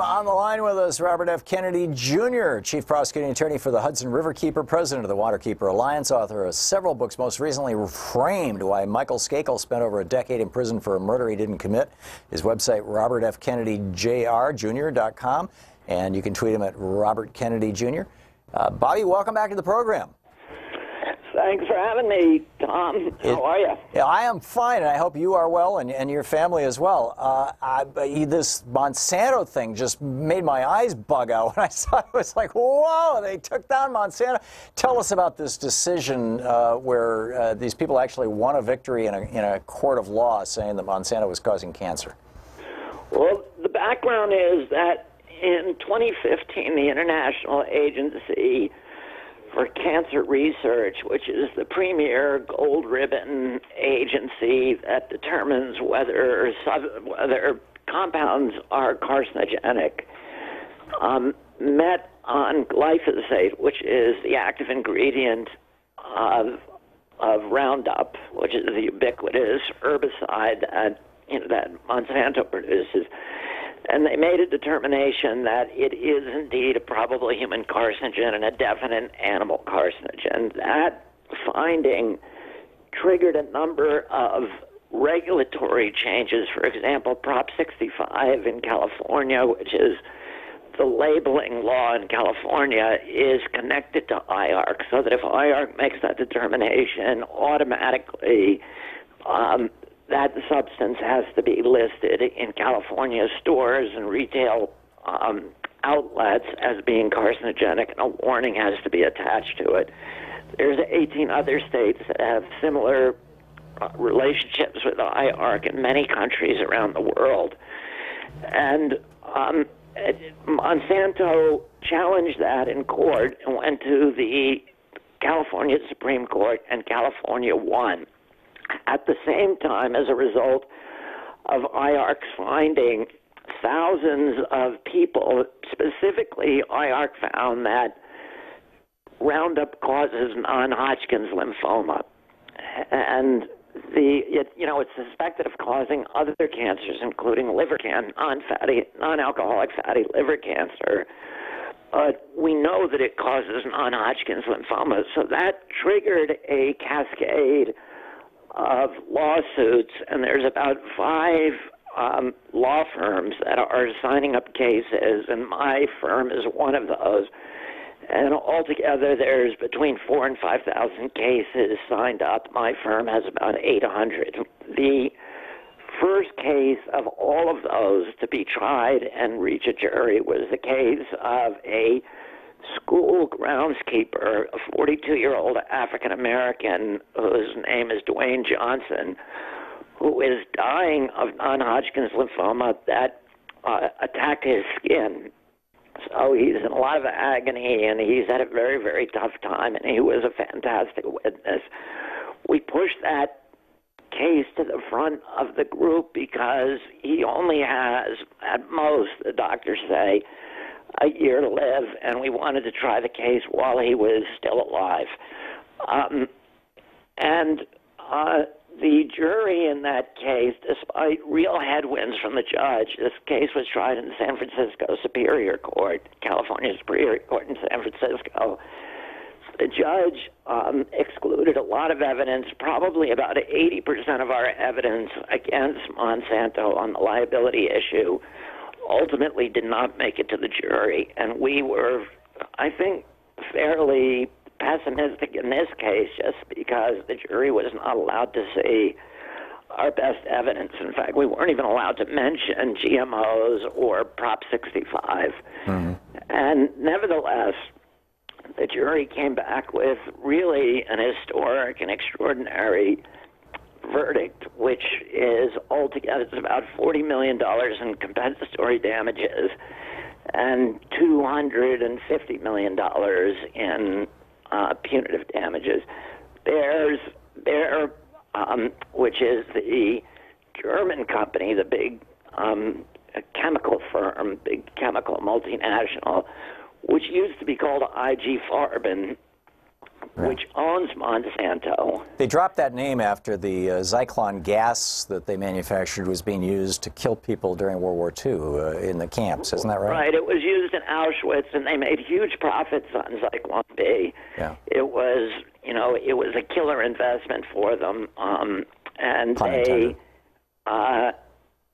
On the line with us, Robert F. Kennedy, Jr., Chief Prosecuting Attorney for the Hudson Riverkeeper, President of the Waterkeeper Alliance, author of several books, most recently Framed, Why Michael Skakel Spent Over a Decade in Prison for a Murder He Didn't Commit. His website, robertfkennedyjr.com, and you can tweet him at Robert Kennedy, Jr. Bobby, welcome back to the program. Thanks for having me, Tom. How are you? Yeah, I am fine, and I hope you are well, and your family as well. This Monsanto thing just made my eyes bug out when I saw it. It was like, whoa, they took down Monsanto. Tell us about this decision where these people actually won a victory in a court of law saying that Monsanto was causing cancer. Well, the background is that in 2015, the International Agency for Cancer Research, which is the premier gold ribbon agency that determines whether compounds are carcinogenic, met on glyphosate, which is the active ingredient of Roundup, which is the ubiquitous herbicide that Monsanto produces. And they made a determination that it is indeed a probable human carcinogen and a definite animal carcinogen. That finding triggered a number of regulatory changes. For example, Prop 65 in California, which is the labeling law in California, is connected to IARC, so that if IARC makes that determination, automatically that substance has to be listed in California stores and retail outlets as being carcinogenic, and a warning has to be attached to it. There's 18 other states that have similar relationships with the IARC in many countries around the world. And Monsanto challenged that in court and went to the California Supreme Court, and California won. At the same time, as a result of IARC's finding, thousands of people, specifically IARC found that Roundup causes non-Hodgkin's lymphoma. And it's suspected of causing other cancers, including liver cancer, non-alcoholic fatty liver cancer. But we know that it causes non-Hodgkin's lymphoma. So that triggered a cascade of lawsuits, and there's about 5 law firms that are signing up cases, and my firm is one of those. And altogether, there's between 4,000 and 5,000 cases signed up. My firm has about 800. The first case of all of those to be tried and reach a jury was the case of a school groundskeeper, a 42-year-old African-American whose name is Dwayne Johnson, who is dying of non-Hodgkin's lymphoma that attacked his skin. So he's in a lot of agony, and he's had a very, very tough time, and he was a fantastic witness. We pushed that case to the front of the group because he only has, at most, the doctors say, a year to live, and we wanted to try the case while he was still alive. The jury in that case, despite real headwinds from the judge, this case was tried in the San Francisco Superior Court, California Superior Court in San Francisco. The judge excluded a lot of evidence, probably about 80% of our evidence against Monsanto on the liability issue, ultimately did not make it to the jury. And we were, I think, fairly pessimistic in this case just because the jury was not allowed to see our best evidence. In fact, we weren't even allowed to mention GMOs or Prop 65. Mm-hmm. And nevertheless, the jury came back with really an historic and extraordinary verdict, which is altogether it's about $40 million in compensatory damages and $250 million in punitive damages. Bayer, which is the German company, the big chemical firm, big chemical multinational, which used to be called IG Farben, which owns Monsanto. They dropped that name after the Zyklon gas that they manufactured was being used to kill people during World War II in the camps. Isn't that right? Right. It was used in Auschwitz, and they made huge profits on Zyklon B. Yeah. It was, it was a killer investment for them, and Pun they, intended.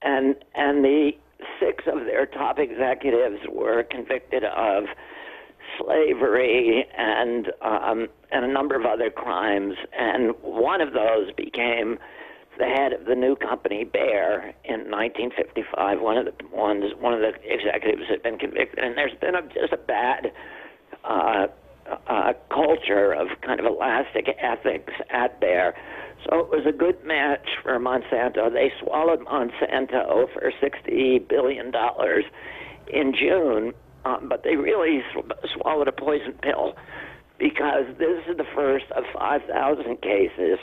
and the 6 of their top executives were convicted of slavery and a number of other crimes, and one of those became the head of the new company Bayer in 1955. One of the executives had been convicted, and there's been just a bad culture of kind of elastic ethics at Bayer. So it was a good match for Monsanto. They swallowed Monsanto for $60 billion in June, but they really swallowed a poison pill, because this is the first of 5,000 cases.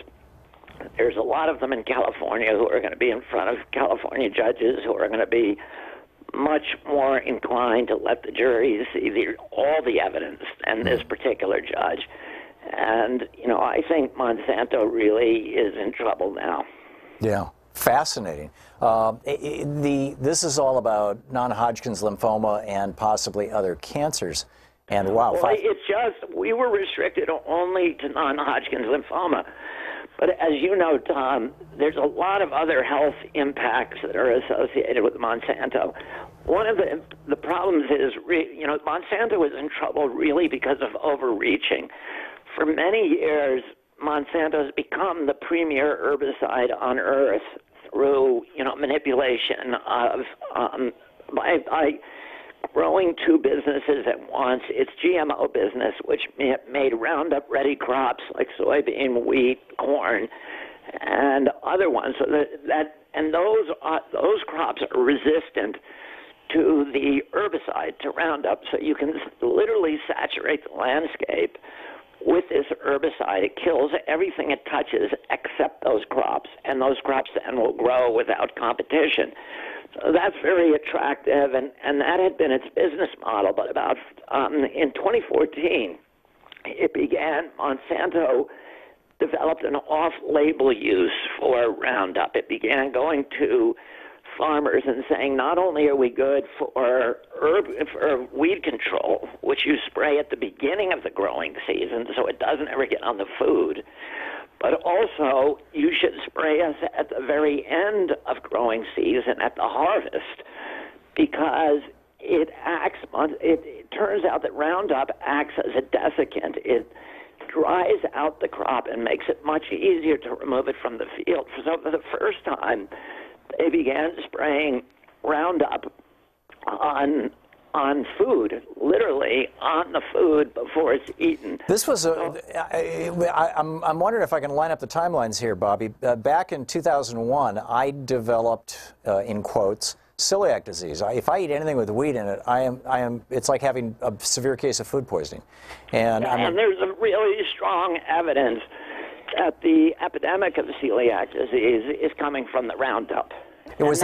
There's a lot of them in California who are going to be in front of California judges who are going to be much more inclined to let the jury see all the evidence than this particular judge. And, I think Monsanto really is in trouble now. Yeah. Fascinating. This is all about non-Hodgkin's lymphoma and possibly other cancers. And wow. Well, it's just, we were restricted only to non-Hodgkin's lymphoma. But as you know, Tom, there's a lot of other health impacts that are associated with Monsanto. One of the problems is, Monsanto was in trouble really because of overreaching. For many years, Monsanto has become the premier herbicide on Earth through, manipulation of by growing 2 businesses at once. Its GMO business, which made Roundup-ready crops like soybean, wheat, corn, and other ones. So those crops are resistant to the herbicide, to Roundup. So you can literally saturate the landscape with this herbicide. It kills everything it touches except those crops, and those crops then will grow without competition. So that's very attractive, and that had been its business model. But about in 2014, it began, Monsanto developed an off-label use for Roundup. It began going to farmers and saying, not only are we good for weed control, which you spray at the beginning of the growing season so it doesn't ever get on the food, but also you should spray us at the very end of growing season, at the harvest, because it turns out that Roundup acts as a desiccant. It dries out the crop and makes it much easier to remove it from the field. So for the first time, they began spraying Roundup on food, literally on the food before it's eaten. This was I'm wondering if I can line up the timelines here, Bobby. Back in 2001, I developed, in quotes, celiac disease. If I eat anything with wheat in it, it's like having a severe case of food poisoning. And there's a really strong evidence that the epidemic of celiac disease is coming from the Roundup. Was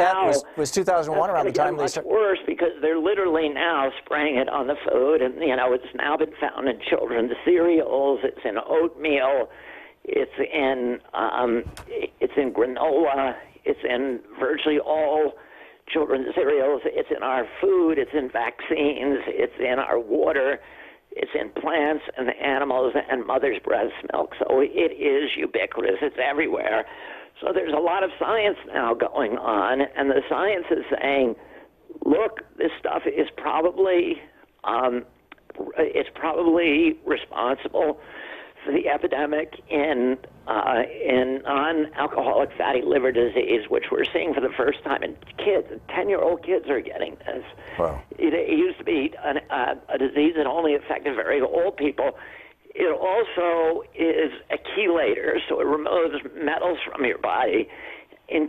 2001 around the time they started? It's worse because they're literally now spraying it on the food, and it's now been found in children's cereals. It's in oatmeal. It's in granola. It's in virtually all children's cereals. It's in our food. It's in vaccines. It's in our water. It's in plants and animals and mother's breast milk. So it is ubiquitous. It's everywhere. So there's a lot of science now going on, and the science is saying, look, this stuff is probably responsible for the epidemic in non-alcoholic fatty liver disease, which we're seeing for the first time in kids. 10-year-old kids are getting this. Wow. It used to be a disease that only affected very old people. It also is a chelator, so it removes metals from your body, and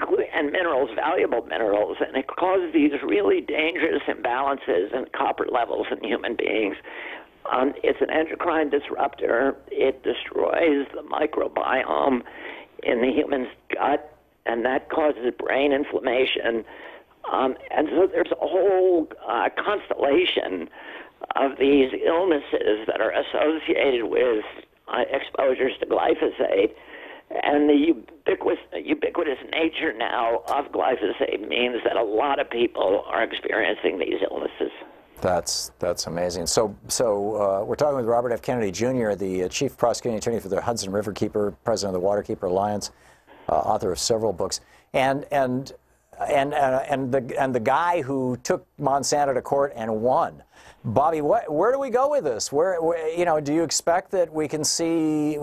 minerals, valuable minerals, and it causes these really dangerous imbalances in copper levels in human beings. It's an endocrine disruptor. It destroys the microbiome in the human's gut, and that causes brain inflammation. And so there's a whole constellation of these illnesses that are associated with exposures to glyphosate. And the ubiquitous nature now of glyphosate means that a lot of people are experiencing these illnesses. That's amazing. So we're talking with Robert F. Kennedy Jr., the Chief Prosecuting Attorney for the Hudson River Keeper, President of the Waterkeeper Alliance, author of several books, and the guy who took Monsanto to court and won. Bobby, where do we go with this? Where do you expect that we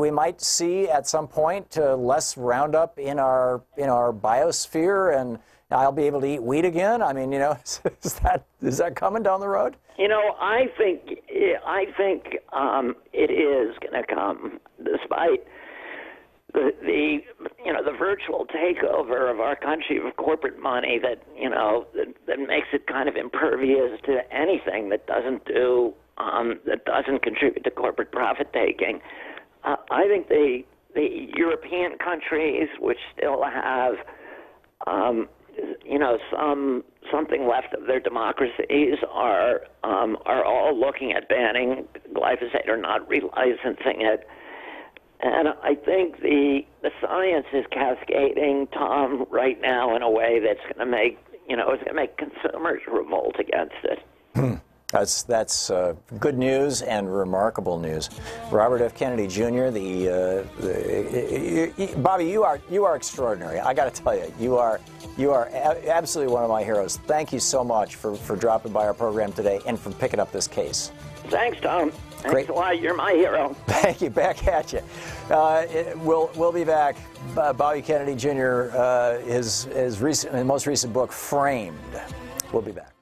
might see at some point less Roundup in our biosphere, and I'll be able to eat wheat again? I mean, is that coming down the road? I think it is going to come, despite the virtual takeover of our country of corporate money that makes it kind of impervious to anything that doesn't contribute to corporate profit taking. I think the European countries, which still have something left of their democracies, are all looking at banning glyphosate or not relicensing it. And I think the science is cascading, Tom, right now in a way that's going to make consumers revolt against it. That's good news and remarkable news. Robert F. Kennedy Jr., Bobby, you are extraordinary. I got to tell you, you are absolutely one of my heroes. Thank you so much for dropping by our program today and for picking up this case. Thanks, Tom. Thanks a lot. You're my hero. Thank you. Back at you. We'll be back. Bobby Kennedy Jr., his most recent book, Framed. We'll be back.